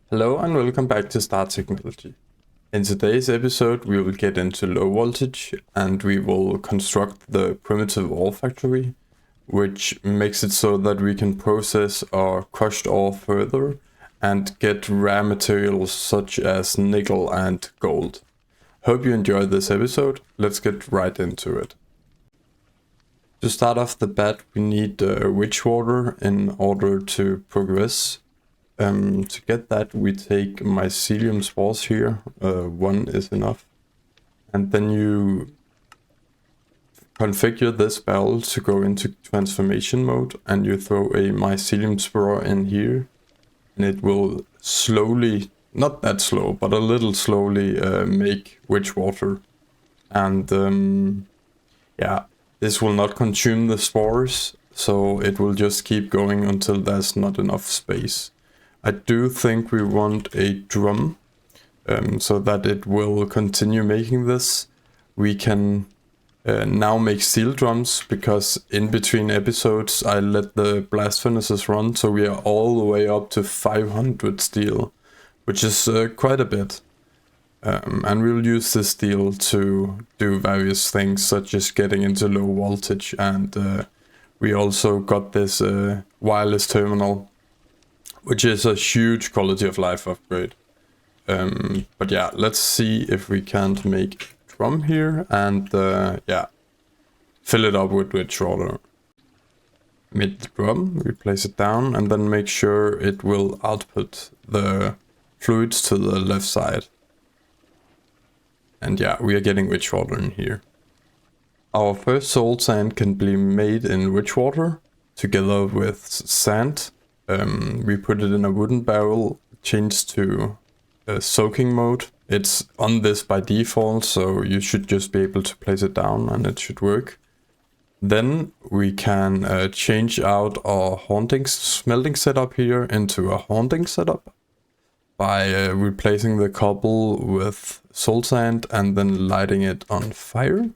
Hello and welcome back to Star Technology. In today's episode we will get into low voltage and we will construct the primitive ore factory, which makes it so that we can process our crushed ore further and get rare materials such as nickel and gold. Hope you enjoyed this episode. Let's get right into it. To start off the bat, we need witch water in order to progress. To get that, we take mycelium spores here. One is enough. And then you configure this barrel to go into transformation mode, and you throw a mycelium spore in here. And it will slowly, not that slow, but a little slowly make witch water. And yeah, this will not consume the spores, so it will just keep going until there's not enough space. I do think we want a drum so that it will continue making this. We can now make steel drums because in between episodes I let the blast furnaces run, so we are all the way up to 500 steel, which is quite a bit. And we'll use this steel to do various things such as getting into low voltage, and we also got this wireless terminal, which is a huge quality of life upgrade. But yeah, let's see if we can't make a drum here and yeah, fill it up with witch water. Mid the drum, we place it down and then make sure it will output the fluids to the left side. And yeah, we are getting witch water in here. Our first soul sand can be made in witch water together with sand. We put it in a wooden barrel, changed to soaking mode. It's on this by default, so you should just be able to place it down and it should work. Then we can change out our haunting smelting setup here into a haunting setup by replacing the cobble with soul sand and then lighting it on fire.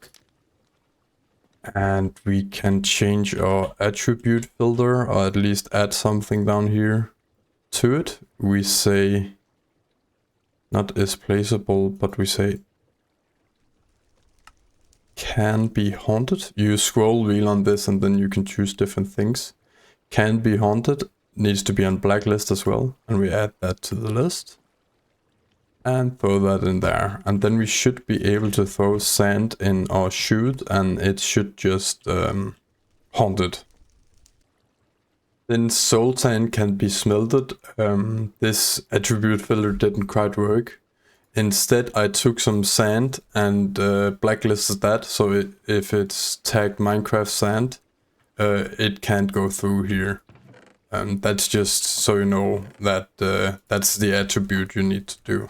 And we can change our attribute filter, or at least add something down here to it. We say not is placeable, but we say can be haunted. You scroll wheel on this and then you can choose different things. Can be haunted needs to be on blacklist as well, and we add that to the list and throw that in there. And then we should be able to throw sand in our chute and it should just haunt it. Then soul sand can be smelted. This attribute filter didn't quite work. Instead I took some sand and blacklisted that, so if it's tagged Minecraft sand, it can't go through here. That's just so you know that that's the attribute you need to do.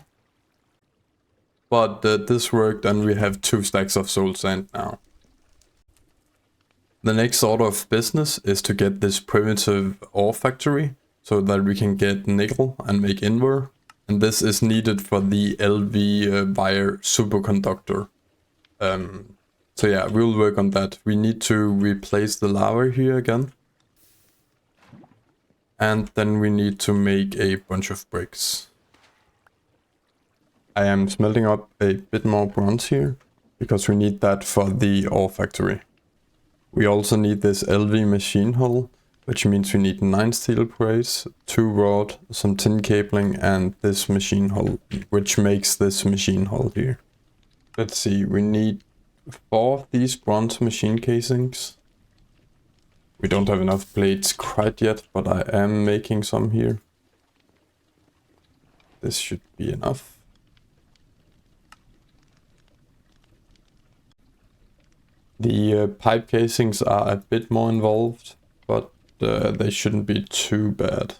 But this worked and we have 2 stacks of soul sand now. The next order of business is to get this primitive ore factory so that we can get nickel and make invar. And this is needed for the LV wire superconductor. So yeah, we'll work on that. We need to replace the lava here again. And then we need to make a bunch of bricks. I am smelting up a bit more bronze here, because we need that for the ore factory. We also need this LV machine hull, which means we need 9 steel plates, 2 rod, some tin cabling, and this machine hull, which makes this machine hull here. Let's see, we need 4 of these bronze machine casings. We don't have enough plates quite yet, but I am making some here. This should be enough. The pipe casings are a bit more involved, but they shouldn't be too bad.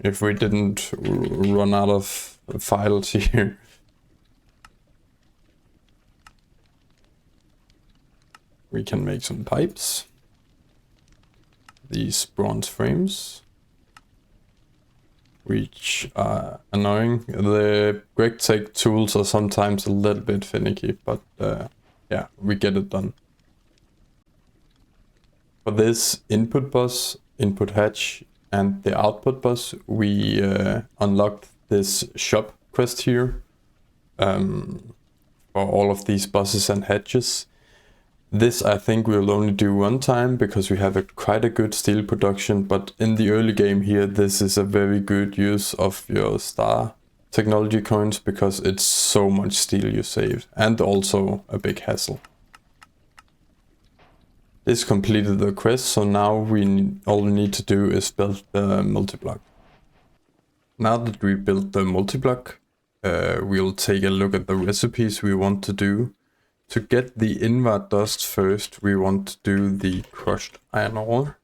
If we didn't run out of files here. We can make some pipes. These bronze frames, which are annoying. The GregTech tools are sometimes a little bit finicky, but yeah, we get it done. For this input bus, input hatch, and the output bus, we unlocked this shop quest here for all of these buses and hedges. This I think we'll only do one time because we have quite a good steel production, but in the early game here this is a very good use of your star technology coins because it's so much steel you save, and also a big hassle. This completed the quest, so now all we need to do is build the multi-block. Now that we built the multi-block, we'll take a look at the recipes we want to do. To get the inward dust first, we want to do the crushed iron ore.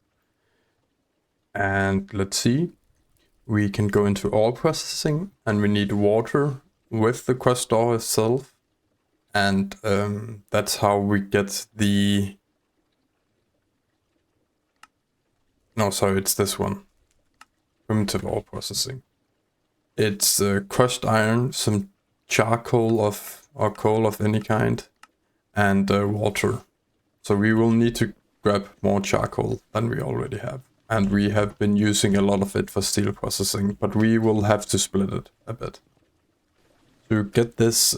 And let's see, we can go into ore processing, and we need water with the crushed ore itself. And that's how we get the... No, sorry, it's this one. Primitive ore processing. It's crushed iron, some charcoal or coal of any kind, and water. So we will need to grab more charcoal than we already have. And we have been using a lot of it for steel processing, but we will have to split it a bit. To get this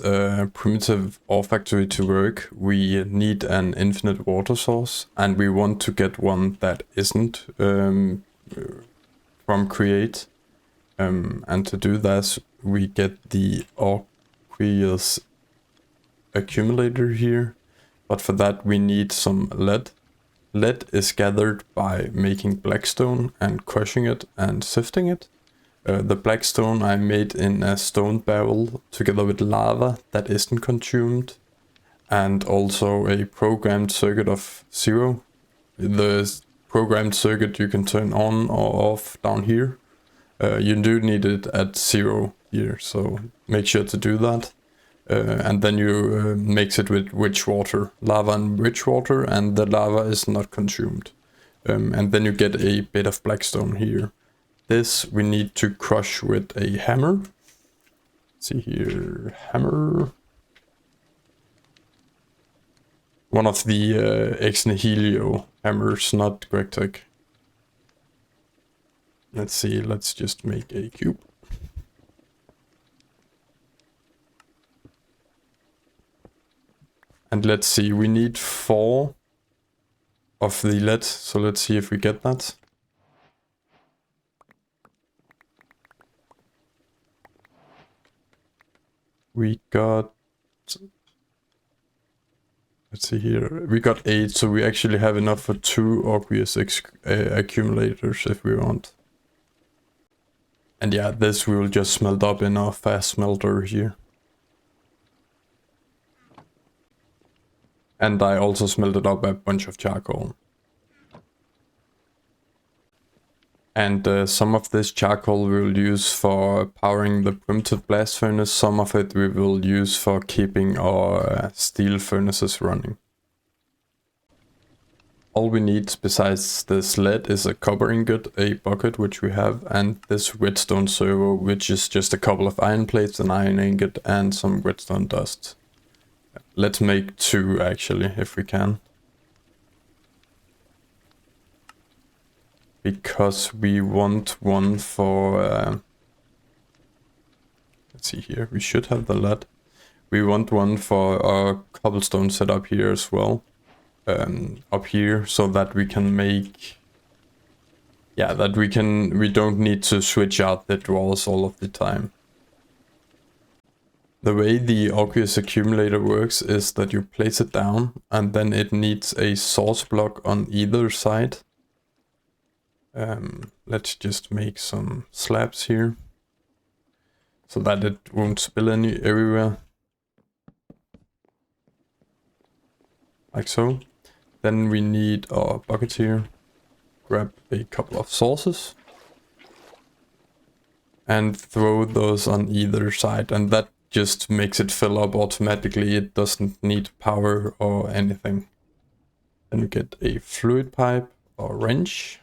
primitive ore factory to work, we need an infinite water source, and we want to get one that isn't from Create. And to do that, we get the aqueous accumulator here, but for that we need some lead. Lead is gathered by making blackstone and crushing it and sifting it. The blackstone I made in a stone barrel together with lava that isn't consumed, and also a programmed circuit of 0. The programmed circuit you can turn on or off down here. You do need it at 0 here, so make sure to do that. And then you mix it with witch water, lava and witch water, and the lava is not consumed. And then you get a bit of blackstone here. This we need to crush with a hammer. Let's see here, hammer. One of the ex nihilo hammers, not GregTech. Let's see, let's just make a cube. And let's see, we need 4 of the lead, so let's see if we get that. We got... Let's see here, we got 8, so we actually have enough for 2 aqueous accumulators if we want. And yeah, this we will just smelt up in our fast smelter here. And I also smelted up a bunch of charcoal. And some of this charcoal we will use for powering the primitive blast furnace, some of it we will use for keeping our steel furnaces running. All we need besides this lead is a copper ingot, a bucket which we have, and this redstone servo, which is just a couple of iron plates, an iron ingot, and some redstone dust. Let's make 2 actually, if we can. Because we want one for... let's see here, we should have the lead. We want one for our cobblestone setup here as well. Up here, so that we can make... Yeah, that we don't need to switch out the drawers all of the time. The way the aqueous accumulator works is that you place it down, and then it needs a source block on either side. Let's just make some slabs here, so that it won't spill everywhere. Like so. Then we need our bucket here. Grab a couple of sources. And throw those on either side, and that just makes it fill up automatically. It doesn't need power or anything. Then we get a fluid pipe or wrench.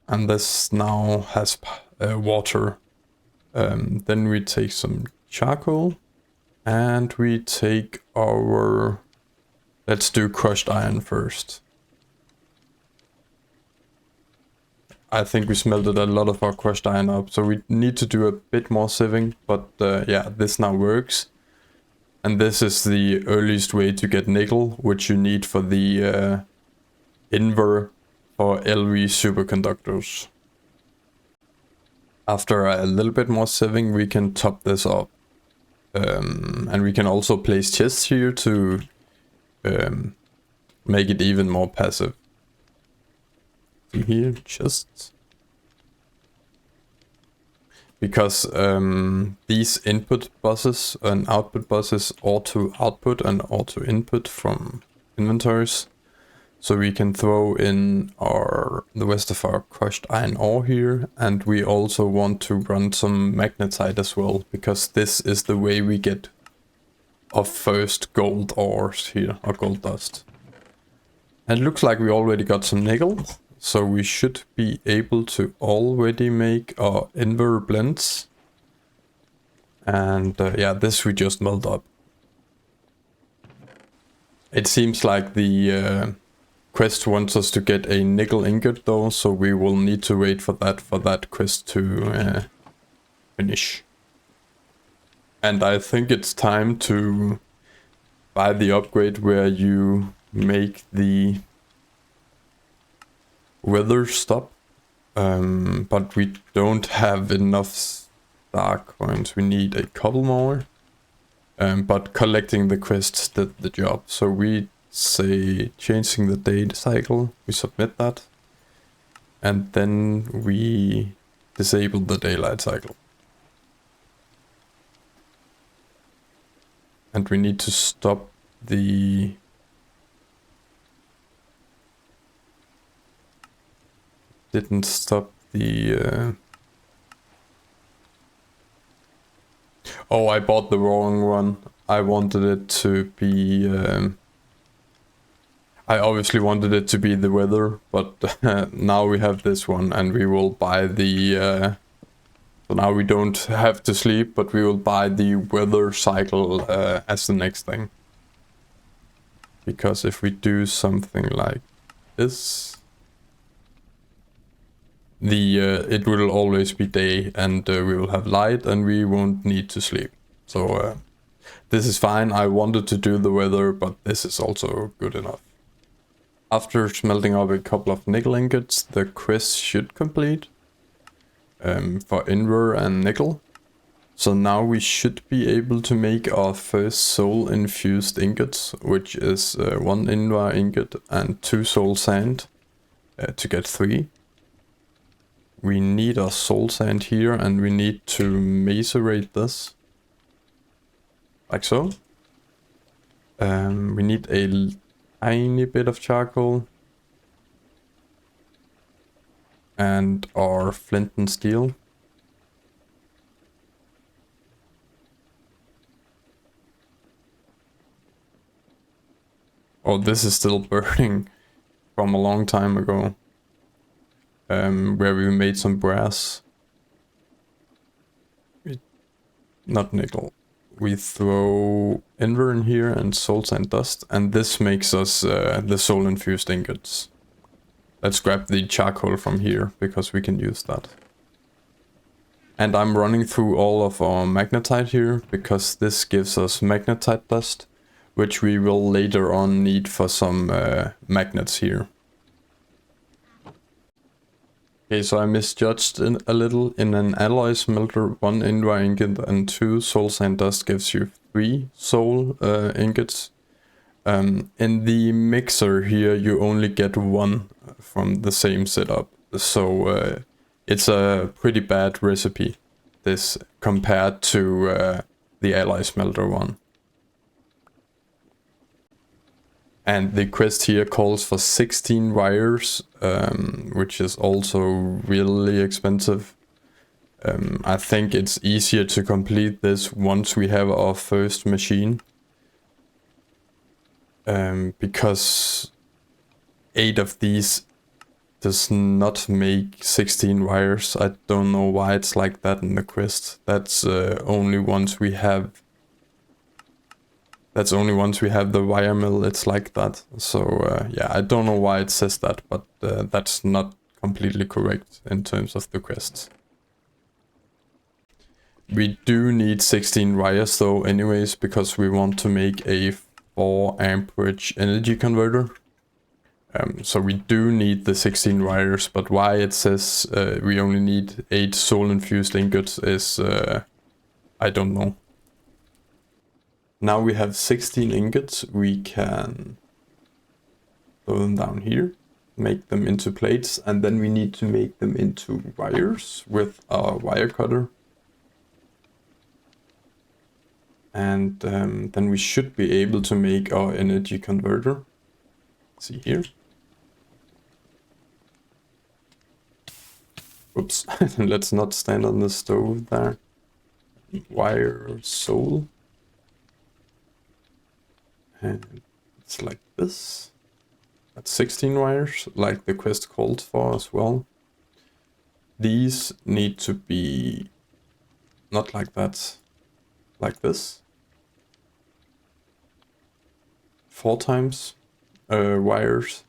And this now has water. Then we take some charcoal, and we take our... Let's do crushed iron first. I think we smelted a lot of our crushed iron up, so we need to do a bit more sieving, but yeah, this now works. And this is the earliest way to get nickel, which you need for the inver for LV superconductors. After a little bit more sieving, we can top this up. And we can also place chests here to make it even more passive. See here, chests. Because these input buses and output buses auto output and auto input from inventories. So we can throw in the rest of our crushed iron ore here, and we also want to run some magnetite as well, because this is the way we get our first gold ores here, or gold dust. And it looks like we already got some nickel. So we should be able to already make our inver blends. And yeah, this we just melt up. It seems like the quest wants us to get a nickel ingot though, so we will need to wait for that quest to finish. And I think it's time to buy the upgrade where you make the weather stop, but we don't have enough star coins. We need a couple more, but collecting the quests did the job. So we say changing the date cycle, we submit that, and then we disable the daylight cycle. And we need to stop the didn't stop the oh, I bought the wrong one. I wanted it to be I obviously wanted it to be the weather, but now we have this one, and we will buy the so now we don't have to sleep, but we will buy the weather cycle as the next thing. Because if we do something like this, it will always be day, and we will have light, and we won't need to sleep. So this is fine. I wanted to do the weather, but this is also good enough. After smelting up a couple of nickel ingots, the quest should complete for inver and nickel. So now we should be able to make our first soul infused ingots, which is 1 invar ingot and 2 soul sand to get 3. We need our soul sand here, and we need to macerate this. Like so. We need a tiny bit of charcoal. And our flint and steel. Oh, this is still burning from a long time ago. Where we made some brass. Not nickel. We throw inver in here and soul sand dust, and this makes us the soul infused ingots. Let's grab the charcoal from here, because we can use that. And I'm running through all of our magnetite here, because this gives us magnetite dust, which we will later on need for some magnets here. Okay, so I misjudged a little. In an alloy smelter, 1 invar ingot and 2 soul sand dust gives you 3 soul ingots. In the mixer here, you only get 1 from the same setup. So it's a pretty bad recipe, this, compared to the alloy smelter one. And the quest here calls for 16 wires, which is also really expensive. I think it's easier to complete this once we have our first machine. Because 8 of these does not make 16 wires. I don't know why it's like that in the quest. That's only once we have the wire mill, it's like that. So yeah, I don't know why it says that, but that's not completely correct in terms of the quests. We do need 16 wires though anyways, because we want to make a 4 amperage energy converter. So we do need the 16 wires, but why it says we only need 8 soul infused ingots is I don't know. Now we have 16 ingots, we can throw them down here, make them into plates, and then we need to make them into wires with a wire cutter. And then we should be able to make our energy converter. See here. Oops, let's not stand on the stove there. Wire soul. And it's like this. That's 16 wires, like the quest called for as well. These need to be not like that, like this. 4 times wires.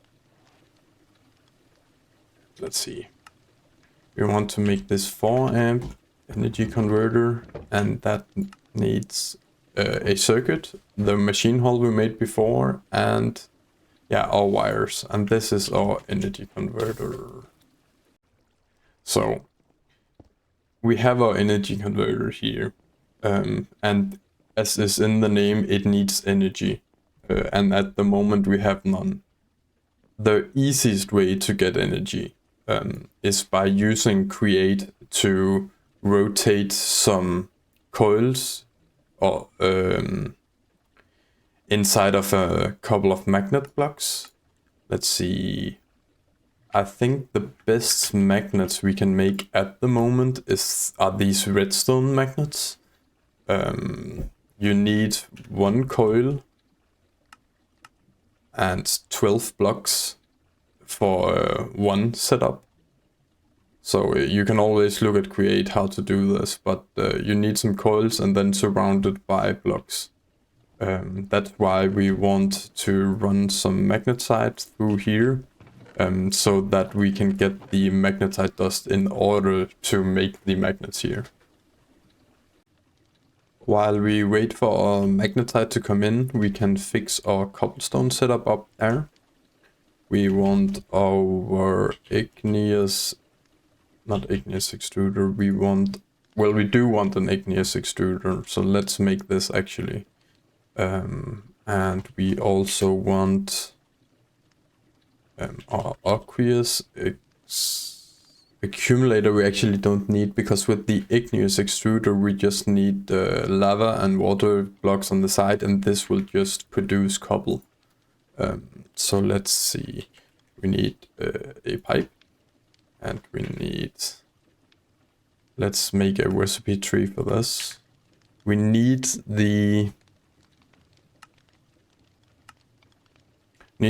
Let's see. We want to make this 4 amp energy converter, and that needs a circuit, the machine hull we made before, and yeah, our wires. And this is our energy converter. So we have our energy converter here, and as is in the name, it needs energy, and at the moment we have none. The easiest way to get energy is by using create to rotate some coils or inside of a couple of magnet blocks. Let's see. I think the best magnets we can make at the moment are these redstone magnets. You need 1 coil and 12 blocks for 1 setup. So you can always look at create how to do this, but you need some coils and then surrounded by blocks. That's why we want to run some magnetite through here, so that we can get the magnetite dust in order to make the magnets here. While we wait for our magnetite to come in, we can fix our cobblestone setup up there. We want our igneous, not igneous extruder, we do want an igneous extruder, so let's make this actually. And we also want our aqueous accumulator we actually don't need, because with the igneous extruder we just need lava and water blocks on the side, and this will just produce cobble. So let's see, we need a pipe, and we need, let's make a recipe tree for this. We need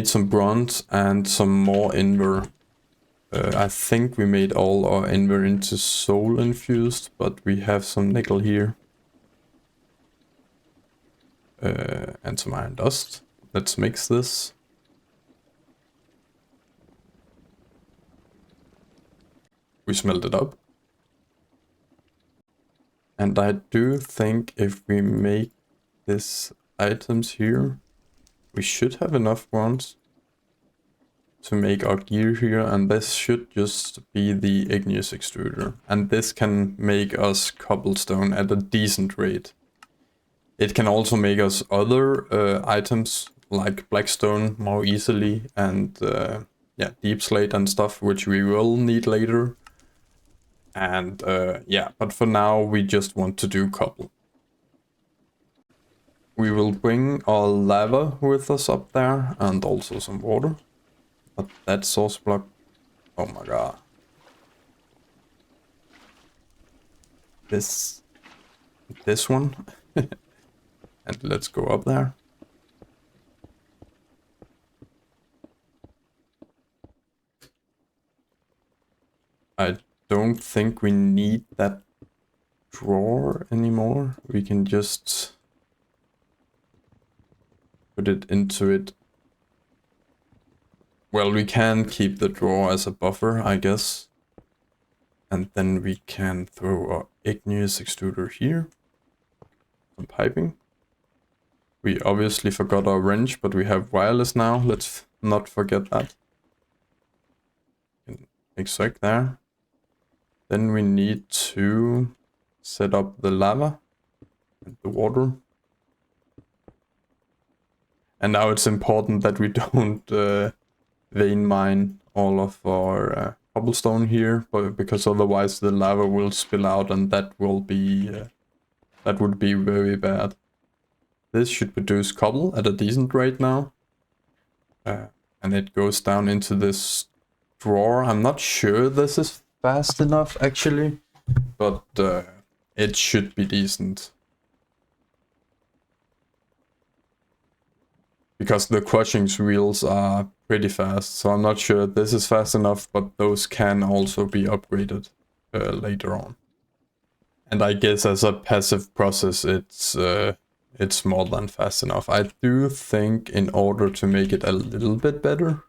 some bronze and some more invar. I think we made all our invar into soul infused, but we have some nickel here. And some iron dust. Let's mix this. We smelt it up. And I do think if we make these items here, we should have enough bronze to make our gear here, and this should just be the igneous extruder. And this can make us cobblestone at a decent rate. It can also make us other items like blackstone more easily, and yeah, deep slate and stuff, which we will need later. And yeah, but for now we just want to do cobble. We will bring our lava with us up there, and also some water. But that source block, oh my god. This one. And let's go up there. I don't think we need that drawer anymore. We can just put it into it well, we can keep the drawer as a buffer, I guess. And then we can throw our igneous extruder here. Some piping. We obviously forgot our wrench, but we have wireless now. Let's not forget that. Exact there. Then we need to set up the lava and the water. And now it's important that we don't vein mine all of our cobblestone here, because otherwise the lava will spill out, and that will be that would be very bad. This should produce cobble at a decent rate now, and it goes down into this drawer. I'm not sure this is fast enough actually, but it should be decent. Because the crushing wheels are pretty fast, so I'm not sure this is fast enough, but those can also be upgraded later on. And I guess as a passive process, it's more than fast enough. I do think in order to make it a little bit better,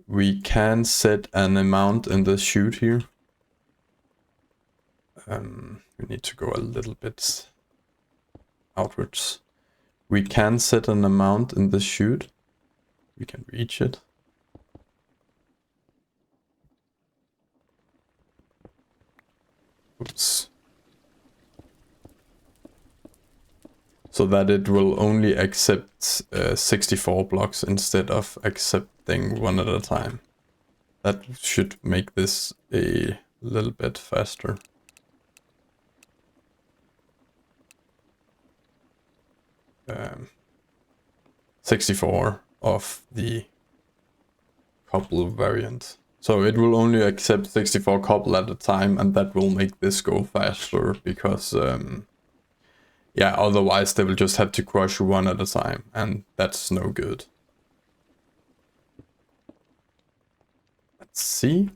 we can set an amount in the chute here. We need to go a little bit outwards. We can set an amount in the chute. We can reach it. Oops. So that it will only accept 64 blocks instead of accepting one at a time. That should make this a little bit faster. Um, 64 of the cobble variant. So it will only accept 64 cobble at a time, and that will make this go faster, because yeah, otherwise they will just have to crush one at a time, and that's no good. Let's see.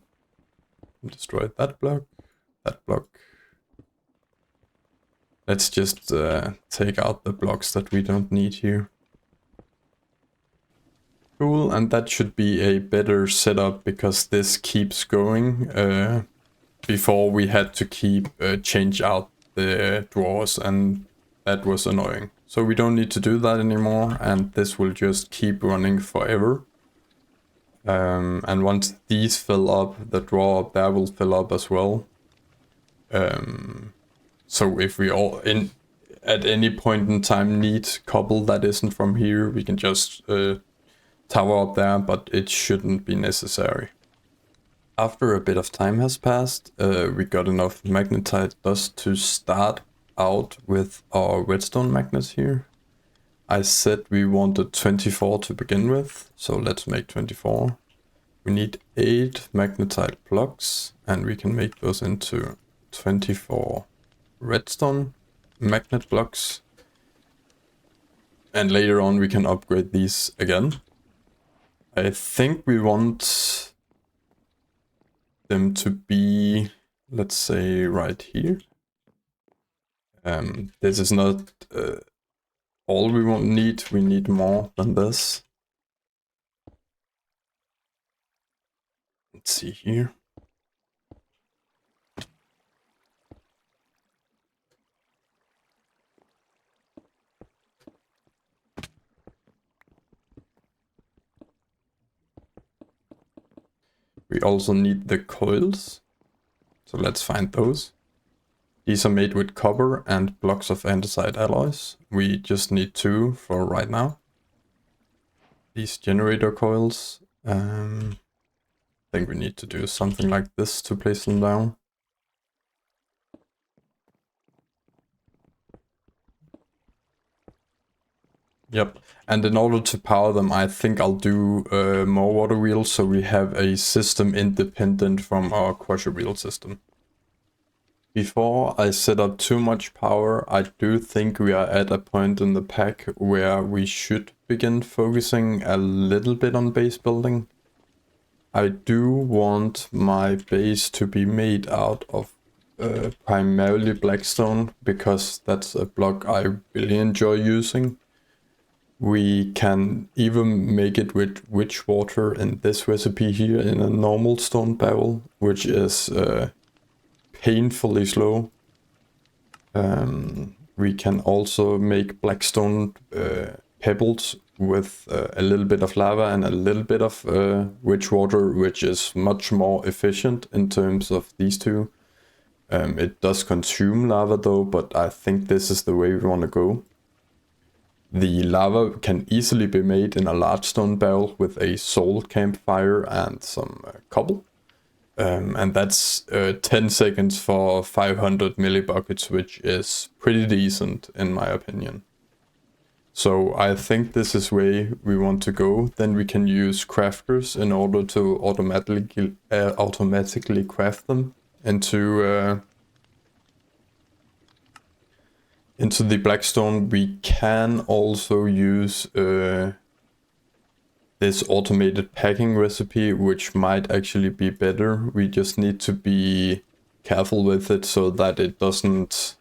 Destroy that block, that block. Let's just take out the blocks that we don't need here. Cool, and that should be a better setup, because this keeps going. Before we had to keep change out the drawers, and that was annoying. So we don't need to do that anymore, and this will just keep running forever. And once these fill up, the drawer up there will fill up as well. So if we all at any point in time need cobble that isn't from here, we can just tower up there, but it shouldn't be necessary. After a bit of time has passed, we got enough magnetite dust to start out with our redstone magnets here. I said we wanted 24 to begin with, so let's make 24. We need 8 magnetite blocks, and we can make those into 24 redstone magnet blocks. And later on we can upgrade these again. I think we want them to be, let's say, right here. This is not all we need. We need more than this. Let's see here. We also need the coils, so let's find those. These are made with copper and blocks of andesite alloys. We just need 2 for right now. These generator coils, I think we need to do something like this to place them down. Yep, and in order to power them, I think I'll do more water wheels, so we have a system independent from our crusher wheel system. Before I set up too much power, I do think we are at a point in the pack where we should begin focusing a little bit on base building. I do want my base to be made out of primarily blackstone, because that's a block I really enjoy using. We can even make it with witch water in this recipe here in a normal stone barrel, which is painfully slow. We can also make blackstone pebbles with a little bit of lava and a little bit of witch water, which is much more efficient in terms of these two. It does consume lava though, but I think this is the way we want to go. The lava can easily be made in a large stone barrel with a soul campfire and some cobble. And that's 10 seconds for 500 millibuckets, which is pretty decent in my opinion. So I think this is where we want to go. Then we can use crafters in order to automatically craft them into the blackstone. We can also use this automated packing recipe, which might actually be better. We just need to be careful with it so that it doesn't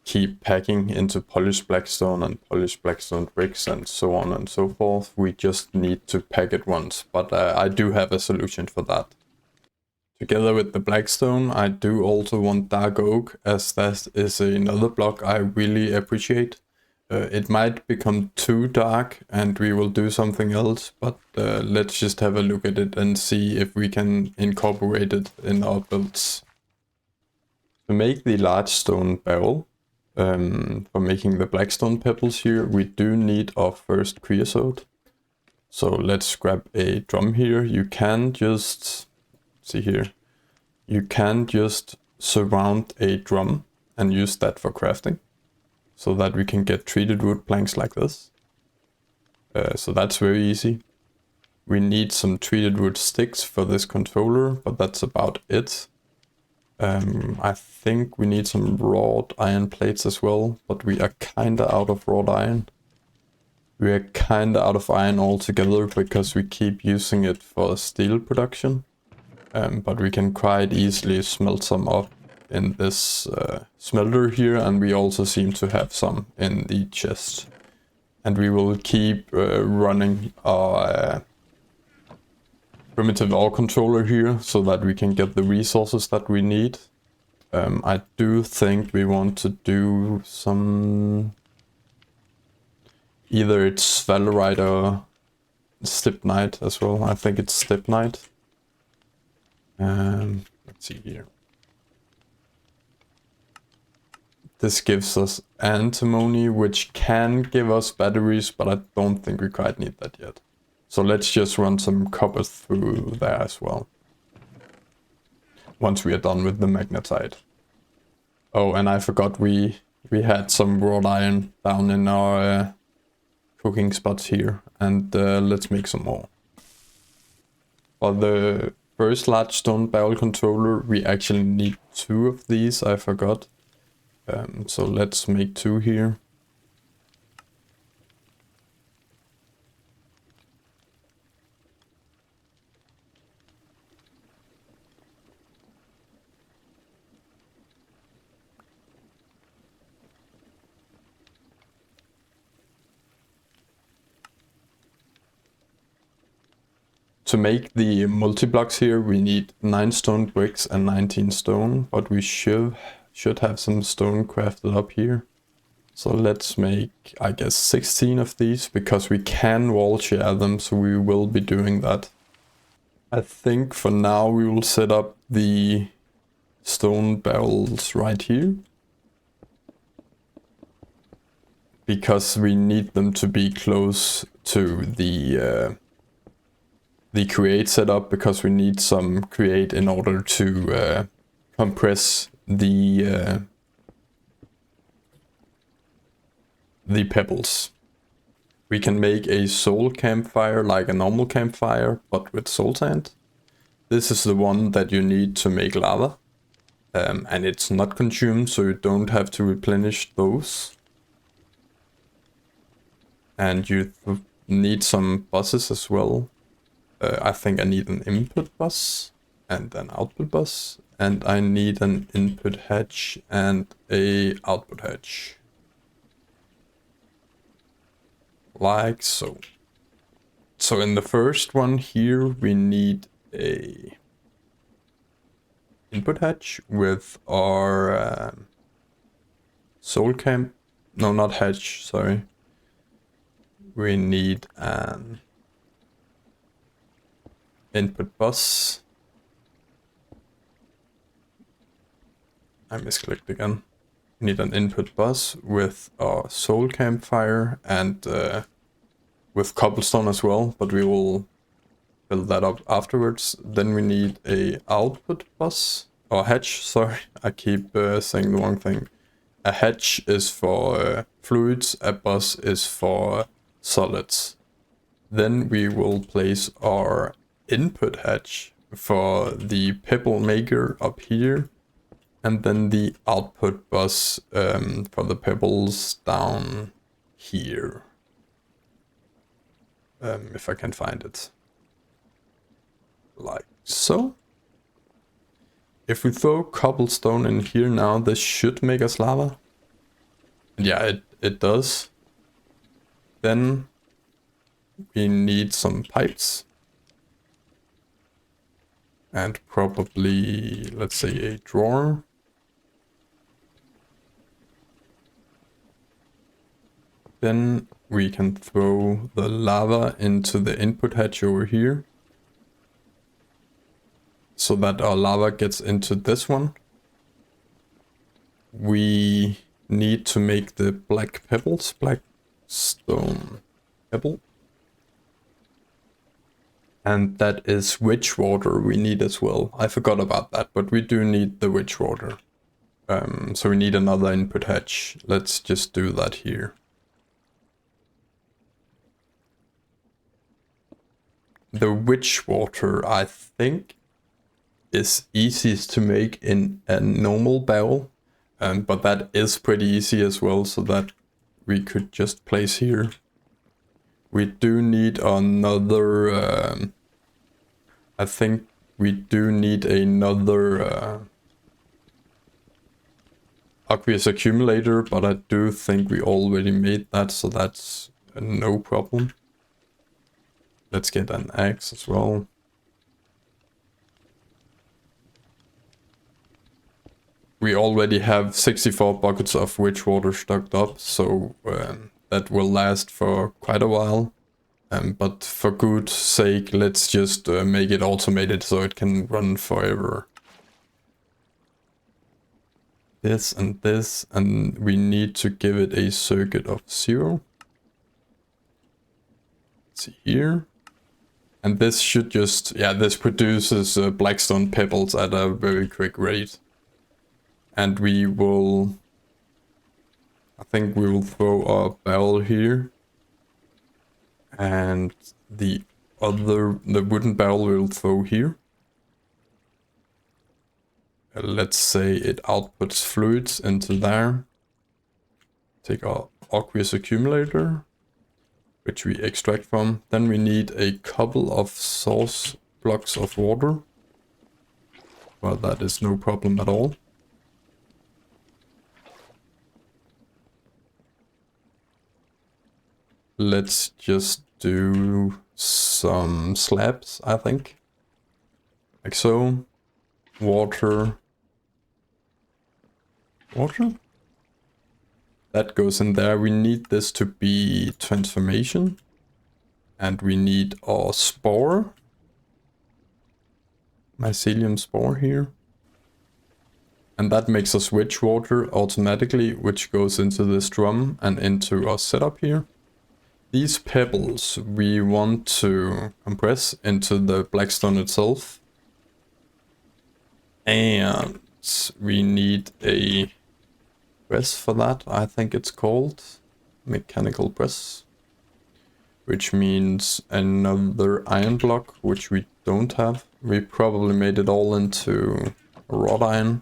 keep packing into polished blackstone and polished blackstone bricks and so on and so forth. We just need to pack it once, but I do have a solution for that. Together with the blackstone, I do also want dark oak, as that is another block I really appreciate. It might become too dark and we will do something else, but let's just have a look at it and see if we can incorporate it in our builds. To make the large stone barrel, for making the blackstone pebbles here, we do need our first creosote. So let's grab a drum here. You can just, see here, you can just surround a drum and use that for crafting, so that we can get treated wood planks like this. So that's very easy. We need some treated wood sticks for this controller, but that's about it. I think we need some wrought iron plates as well, but we are kinda out of wrought iron. We are kinda out of iron altogether because we keep using it for steel production. But we can quite easily smelt some up in this smelter here, and we also seem to have some in the chest. And we will keep running our primitive ore controller here so that we can get the resources that we need. I do think we want to do some, either it's valerite or stibnite as well. I think it's stibnite. Let's see here. This gives us antimony, which can give us batteries, but I don't think we quite need that yet. So let's just run some copper through there as well, once we are done with the magnetite. Oh, and I forgot we had some wrought iron down in our cooking spots here, and let's make some more. For the first large stone barrel controller, we actually need 2 of these, I forgot. So let's make 2 here. To make the multi-blocks here, we need 9 stone bricks and 19 stone, but we should have some stone crafted up here. So let's make, I guess, 16 of these, because we can wall share them, so we will be doing that. I think for now we will set up the stone barrels right here, because we need them to be close to the create setup, because we need some create in order to compress the pebbles. We can make a soul campfire like a normal campfire, but with soul sand. This is the one that you need to make lava, and it's not consumed, so you don't have to replenish those. And you need some buses as well. I think I need an input bus and an output bus, and I need an input hatch and a output hatch. like so. So in the first one here, we need a input hatch with our soul camp. No, not hatch, sorry. We need an input bus. I misclicked again. We need an input bus with our soul campfire and with cobblestone as well, but we will build that up afterwards. Then we need a output bus, or hatch, sorry, I keep saying the wrong thing. A hatch is for fluids, a bus is for solids. Then we will place our input hatch for the pebble maker up here, and then the output bus for the pebbles down here. If I can find it. Like so. If we throw cobblestone in here now, this should make us lava. Yeah, it does. Then we need some pipes. And probably, let's say, a drawer. Then we can throw the lava into the input hatch over here, so that our lava gets into this one. We need to make the black pebbles, black stone pebble. And that is witch water we need as well. I forgot about that, but we do need the witch water. So we need another input hatch. Let's just do that here. The witch water, I think, is easiest to make in a normal barrel, but that is pretty easy as well, so that we could just place here. We do need another, I think we do need another aqueous accumulator, but I do think we already made that, so that's no problem. Let's get an axe as well. We already have 64 buckets of witch water stocked up, so that will last for quite a while. But for good sake, let's just make it automated so it can run forever. This, and we need to give it a circuit of 0. Let's see here. And this should just, yeah, this produces blackstone pebbles at a very quick rate. And we will, I think we will throw our barrel here. And the wooden barrel we'll throw here. Let's say it outputs fluids into there. Take our aqueous accumulator, which we extract from. Then we need a couple of source blocks of water. Well, that is no problem at all. Let's just do some slabs, I think. Like so. Water. Water? That goes in there. We need this to be transformation. And we need our spore. Mycelium spore here. And that makes us witch water automatically, which goes into this drum and into our setup here. These pebbles we want to compress into the blackstone itself. And we need a press for that, I think it's called. Mechanical press. Which means another iron block, which we don't have. We probably made it all into wrought iron.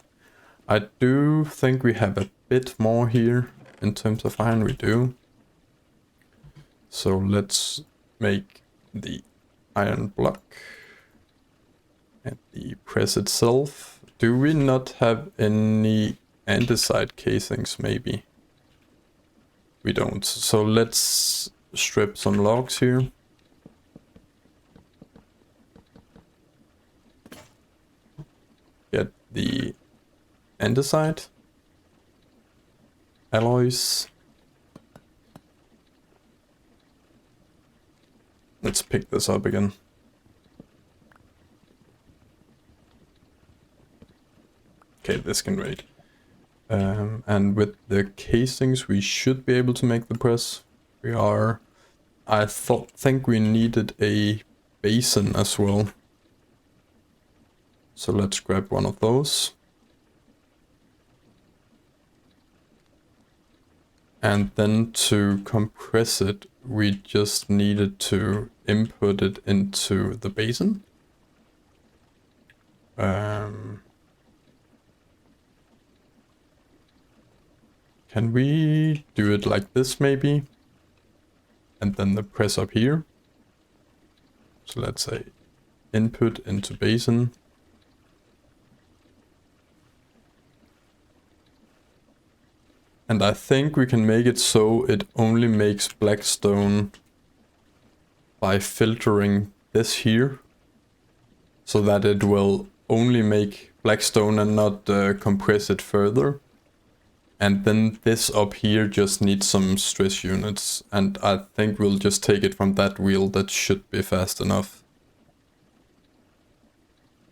I do think we have a bit more here in terms of iron, we do. So let's make the iron block and the press itself. Do we not have any andesite casings maybe? We don't. So let's strip some logs here. Get the andesite, alloys. Let's pick this up again. Okay, this can wait. And with the casings, we should be able to make the press. We are. I think we needed a basin as well. So let's grab one of those. And then to compress it, we just needed to input it into the basin. Can we do it like this maybe? And then the press up here. So let's say input into basin. And I think we can make it so it only makes black stone by filtering this here. So that it will only make black stone and not compress it further. And then this up here just needs some stress units. And I think we'll just take it from that wheel. That should be fast enough.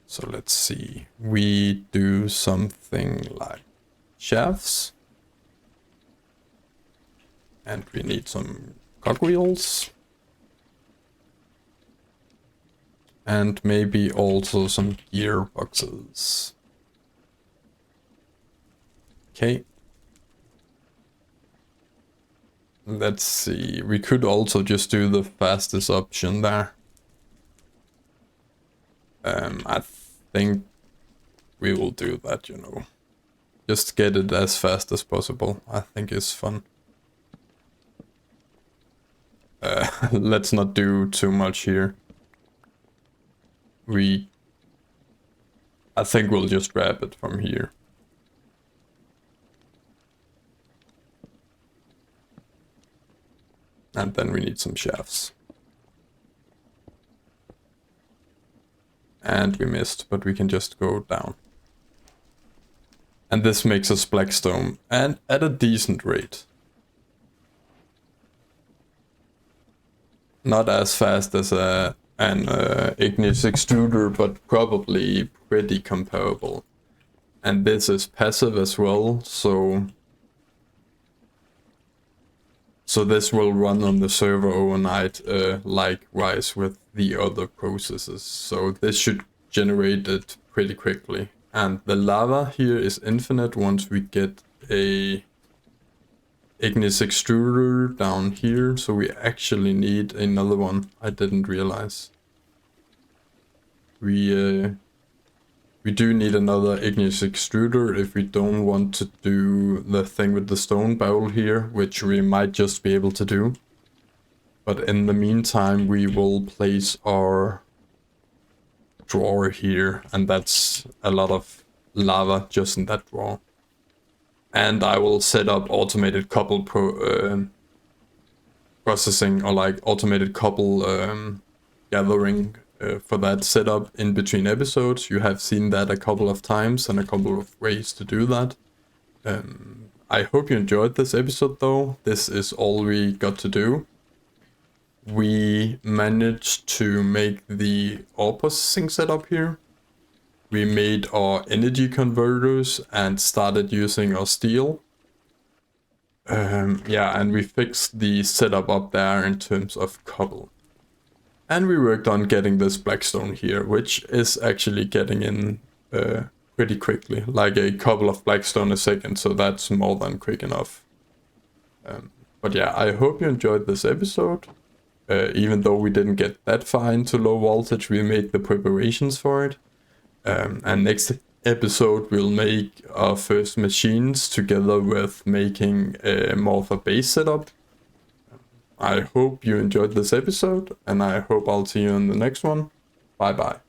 So let's see. We do something like shafts. And we need some cogwheels. And maybe also some gearboxes. Okay. Let's see. We could also just do the fastest option there. I think we will do that, you know. Just get it as fast as possible. I think it's fun. Let's not do too much here. I think we'll just grab it from here. And then we need some shafts. And we missed, but we can just go down. And this makes us black stone, and at a decent rate. Not as fast as an igneous extruder, but probably pretty comparable. And this is passive as well, so this will run on the server overnight, likewise with the other processes. So this should generate it pretty quickly. And the lava here is infinite once we get a igneous extruder down here, so we actually need another one. I didn't realize. We do need another igneous extruder if we don't want to do the thing with the stone barrel here, which we might just be able to do. But in the meantime, we will place our drawer here, and that's a lot of lava just in that drawer. And I will set up automated couple processing, or like automated couple gathering for that setup in between episodes. You have seen that a couple of times and a couple of ways to do that. I hope you enjoyed this episode though. This is all we got to do. We managed to make the ore processing setup here. We made our energy converters and started using our steel. Yeah, and we fixed the setup up there in terms of cobble. And we worked on getting this blackstone here, which is actually getting in pretty quickly, like a couple of blackstone a second, so that's more than quick enough. But yeah, I hope you enjoyed this episode. Even though we didn't get that far into low voltage, we made the preparations for it. And next episode we'll make our first machines together with making more of a base setup. I hope you enjoyed this episode, and I hope I'll see you in the next one. Bye bye.